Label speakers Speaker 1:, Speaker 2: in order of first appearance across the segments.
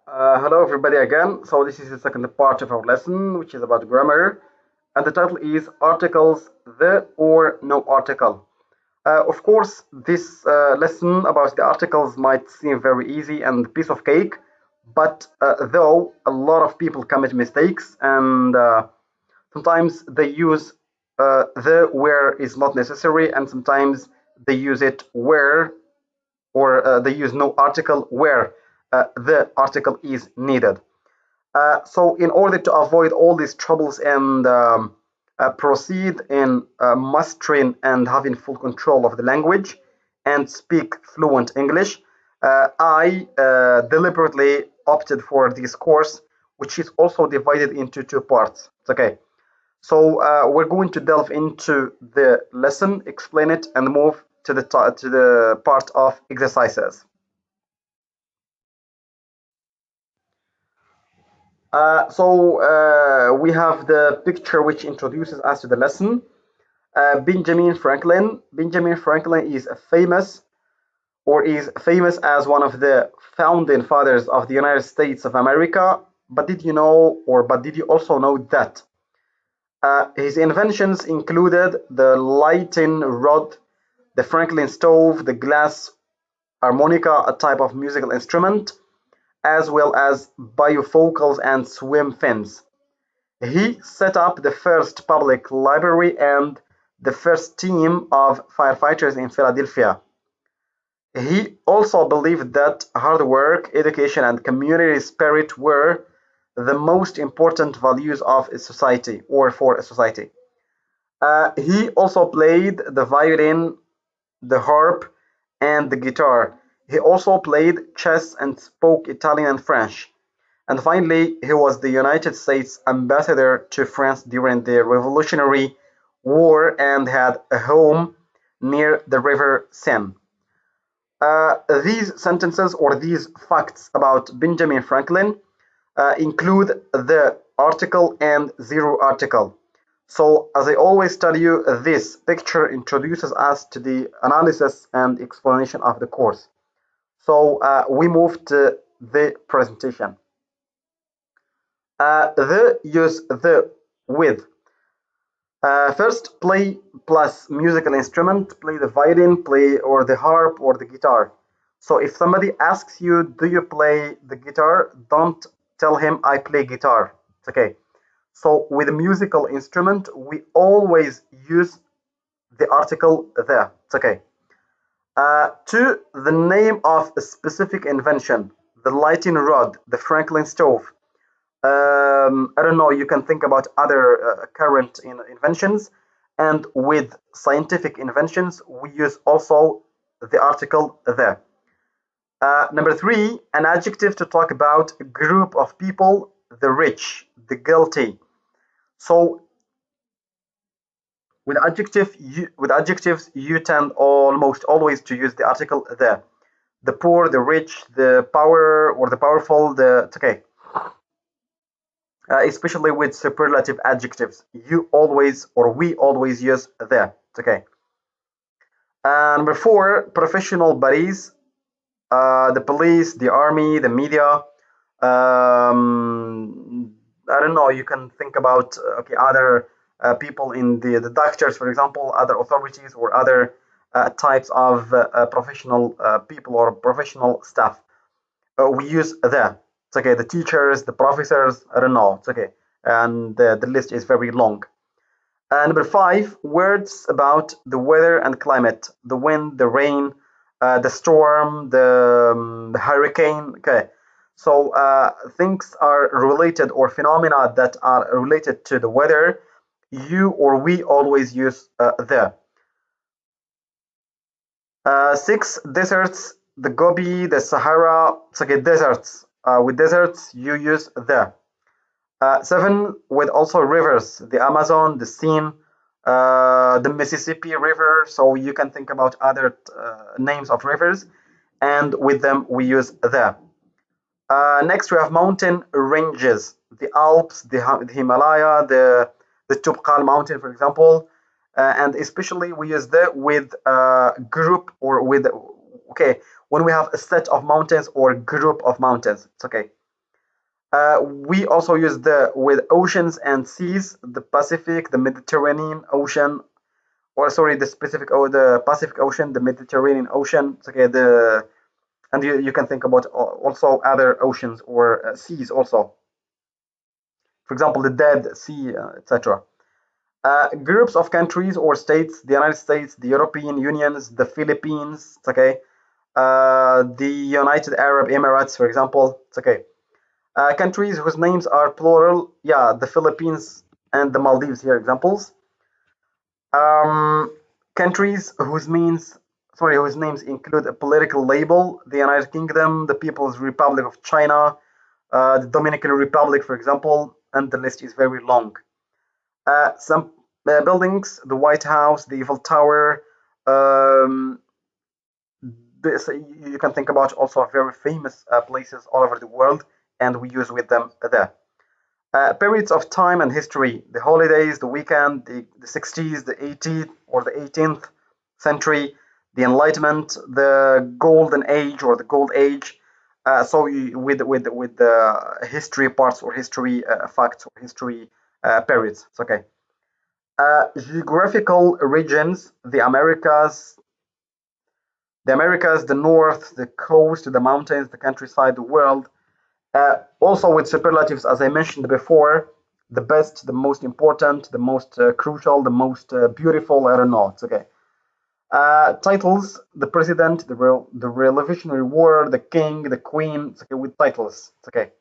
Speaker 1: Hello everybody again. So this is the second part of our lesson, which is about grammar, and the title is articles, the or no article. Of course, this lesson about the articles might seem very easy and piece of cake, but though a lot of people commit mistakes and sometimes they use the where is not necessary, and sometimes they use it where or they use no article where the article is needed. So in order to avoid all these troubles and proceed in mastering and having full control of the language and speak fluent English, I deliberately opted for this course, which is also divided into two parts. Okay. So we're going to delve into the lesson, explain it, and move to the part of exercises. So we have the picture which introduces us to the lesson. Benjamin Franklin. Benjamin Franklin is famous as one of the founding fathers of the United States of America. But did you also know that his inventions included the lighting rod, the Franklin stove, the glass harmonica, a type of musical instrument, as well as bifocals and swim fins. He set up the first public library and the first team of firefighters in Philadelphia. He also believed that hard work, education, and community spirit were the most important values of a society or for a society. He also played the violin, the harp, and the guitar. He also played chess and spoke Italian and French. And finally, he was the United States ambassador to France during the Revolutionary War and had a home near the River Seine. These sentences or these facts about Benjamin Franklin include the article and zero article. So, as I always tell you, this picture introduces us to the analysis and explanation of the course. So, we move to the presentation. The use the with. First, play plus musical instrument, play the violin, play or the harp or the guitar. So if somebody asks you, do you play the guitar? Don't tell him I play guitar. It's okay. So with a musical instrument, we always use the article the. It's okay. Two, the name of a specific invention, the lighting rod, the Franklin stove. I don't know, you can think about other current inventions. And with scientific inventions, we use also the article the. Number three, an adjective to talk about a group of people, the rich, the guilty. So with adjectives, you tend almost always to use the article the poor, the rich, the power or the powerful, the it's okay. Especially with superlative adjectives. You always or we always use the. It's okay. Number four, professional bodies, the police, the army, the media. I don't know. You can think about okay other people in the doctors, for example, other authorities or other types of professional people or professional staff. We use the. It's okay. The teachers, the professors. I don't know. It's okay. And the list is very long. Number five, words about the weather and climate, the wind, the rain, the storm, the hurricane. Okay. So things are related or phenomena that are related to the weather. You or we always use the. Six, deserts, the Gobi, the Sahara. It's okay, deserts. With deserts, you use the. Seven, with also rivers, the Amazon, the Seine, the Mississippi River. So you can think about other names of rivers, and with them we use the. Next, we have mountain ranges, the Alps, the Himalaya, the Tubqal mountain, for example, and especially we use the with group or with okay when we have a set of mountains or group of mountains. It's okay. We also use the with oceans and seas, the Pacific, the Mediterranean Ocean, or sorry, the Pacific Ocean, the Mediterranean Ocean. Okay, and you can think about also other oceans or seas also. For example, the Dead Sea, etc. Groups of countries or states: the United States, the European Unions, the Philippines. It's okay. The United Arab Emirates, for example. It's okay. Countries whose names are plural: yeah, the Philippines and the Maldives here examples. Um, Countries whose names include a political label: the United Kingdom, the People's Republic of China, the Dominican Republic, for example, and the list is very long. Some buildings: the White House, the Eiffel Tower. Um, this, you can think about also very famous places all over the world, and we use with them there. Periods of time and history: the holidays, the weekend, the 60s, the 80th or the 18th century, the Enlightenment, the Golden Age or the Gold Age. With the history parts or history facts or history periods. It's okay. Geographical regions: the Americas, the North, the coast, the mountains, the countryside, the world. Also with superlatives, as I mentioned before: the best, the most important, the most crucial, the most beautiful. I don't know. It's okay. Titles: the president, the Revolutionary War, the king, the queen. It's okay with titles. It's okay.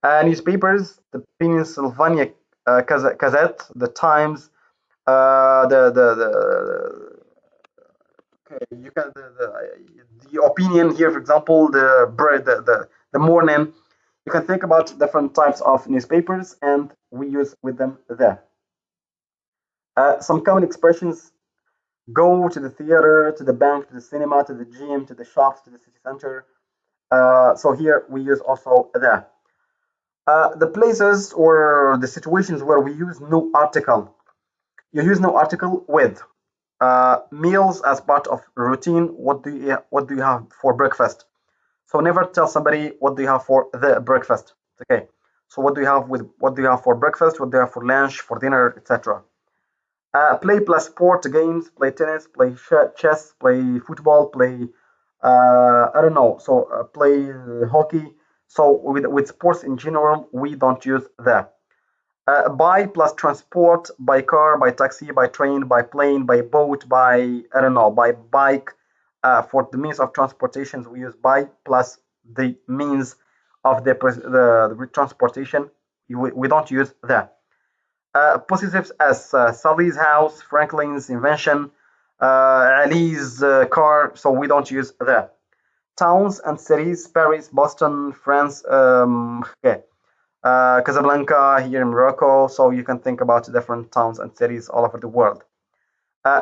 Speaker 1: Newspapers: the Pennsylvania Gazette, the Times, you can the opinion here, for example, the morning. You can think about different types of newspapers, and we use with them there. Some common expressions: go to the theater, to the bank, to the cinema, to the gym, to the shops, to the city center. So here we use also there. The places or the situations where we use no article. You use no article with meals as part of routine. What do you have for breakfast? So never tell somebody what do you have for the breakfast. Okay. So what do you have for breakfast? What do you have for lunch, for dinner, etc. Play plus sport games: play tennis, play chess, play football, play I don't know. So play hockey. So with sports in general, we don't use that. By plus transport: by car, by taxi, by train, by plane, by boat, by I don't know, by bike. For the means of transportations, we use by plus the means of the transportation. We don't use that. Possessives as Sally's house, Franklin's invention, Ali's car, so we don't use that. Towns and cities: Paris, Boston, France, okay. Casablanca here in Morocco, so you can think about different towns and cities all over the world.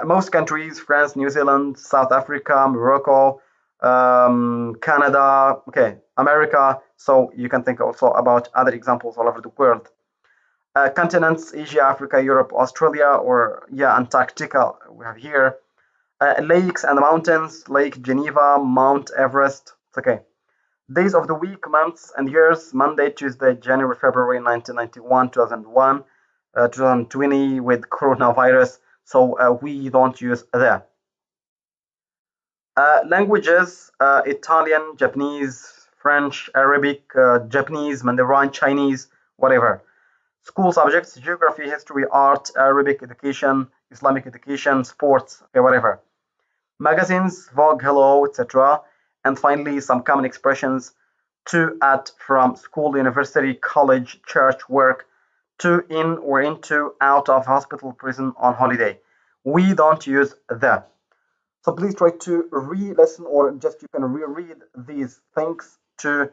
Speaker 1: Most countries: France, New Zealand, South Africa, Morocco, Canada, okay, America, so you can think also about other examples all over the world. Continents: Asia, Africa, Europe, Australia, or yeah, Antarctica we have here. Lakes and mountains: Lake Geneva, Mount Everest. It's okay. Days of the week, months and years: Monday, Tuesday, January, February 1991, 2001, 2020 with coronavirus. So we don't use that. Languages: Italian, Japanese, French, Arabic, Japanese, Mandarin, Chinese, whatever. School subjects: geography, history, art, Arabic education, Islamic education, sports, okay, whatever. Magazines: Vogue, Hello, etc. And finally, some common expressions: to, at, from, school, university, college, church, work, to, in or into, out of, hospital, prison, on holiday. We don't use the. So please try to re-listen, or just you can reread these things to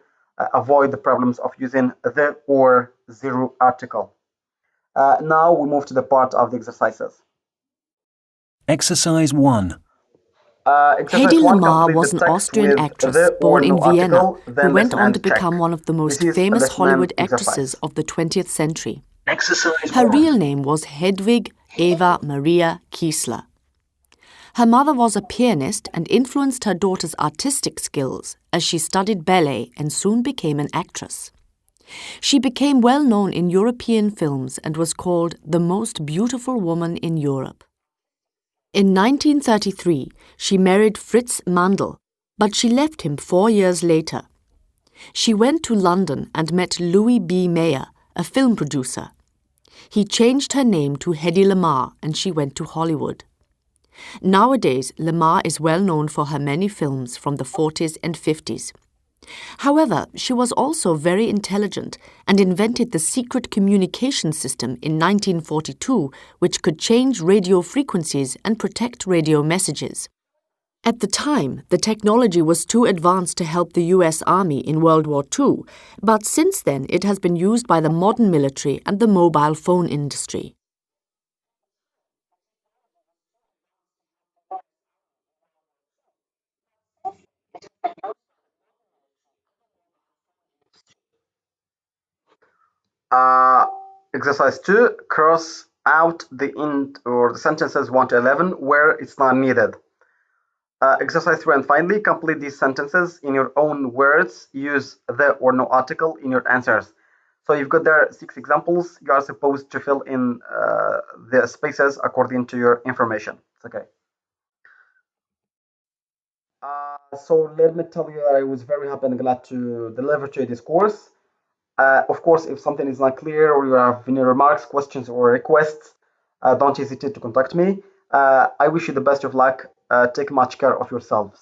Speaker 1: avoid the problems of using the or zero article. Now we move to the part of the exercises.
Speaker 2: Exercise 1.
Speaker 1: Exercise
Speaker 3: Hedy
Speaker 1: 1,
Speaker 3: Lamarr
Speaker 1: complete
Speaker 3: was
Speaker 1: the
Speaker 3: an
Speaker 1: text
Speaker 3: Austrian
Speaker 1: with
Speaker 3: actress
Speaker 1: the or
Speaker 3: born in
Speaker 1: no
Speaker 3: Vienna
Speaker 1: article,
Speaker 3: who
Speaker 1: then
Speaker 3: went
Speaker 1: listen
Speaker 3: on
Speaker 1: and
Speaker 3: to
Speaker 1: check.
Speaker 3: become one of the most
Speaker 1: This is a
Speaker 3: famous
Speaker 1: listen and
Speaker 3: Hollywood
Speaker 1: exercise.
Speaker 3: actresses of the 20th century.
Speaker 2: Exercise
Speaker 3: Her
Speaker 2: 1.
Speaker 3: real name was Hedwig Eva Maria Kiesler. Her mother was a pianist and influenced her daughter's artistic skills as she studied ballet and soon became an actress. She became well known in European films and was called the most beautiful woman in Europe. In 1933, she married Fritz Mandl, but she left him 4 years later. She went to London and met Louis B. Mayer, a film producer. He changed her name to Hedy Lamarr and she went to Hollywood. Nowadays, Lamarr is well known for her many films from the 40s and 50s. However, she was also very intelligent and invented the secret communication system in 1942, which could change radio frequencies and protect radio messages. At the time, the technology was too advanced to help the US Army in World War II, but since then it has been used by the modern military and the mobile phone industry.
Speaker 1: Uh, Exercise 2, cross out the end or the sentences 1 to 11 where it's not needed. Exercise 3, and finally, complete these sentences in your own words. Use the or no article in your answers. So you've got there 6 examples. You are supposed to fill in the spaces according to your information. It's okay. So let me tell you that I was very happy and glad to deliver to you this course. Of course, if something is not clear or you have any remarks, questions, or requests, don't hesitate to contact me. I wish you the best of luck. Take much care of yourselves.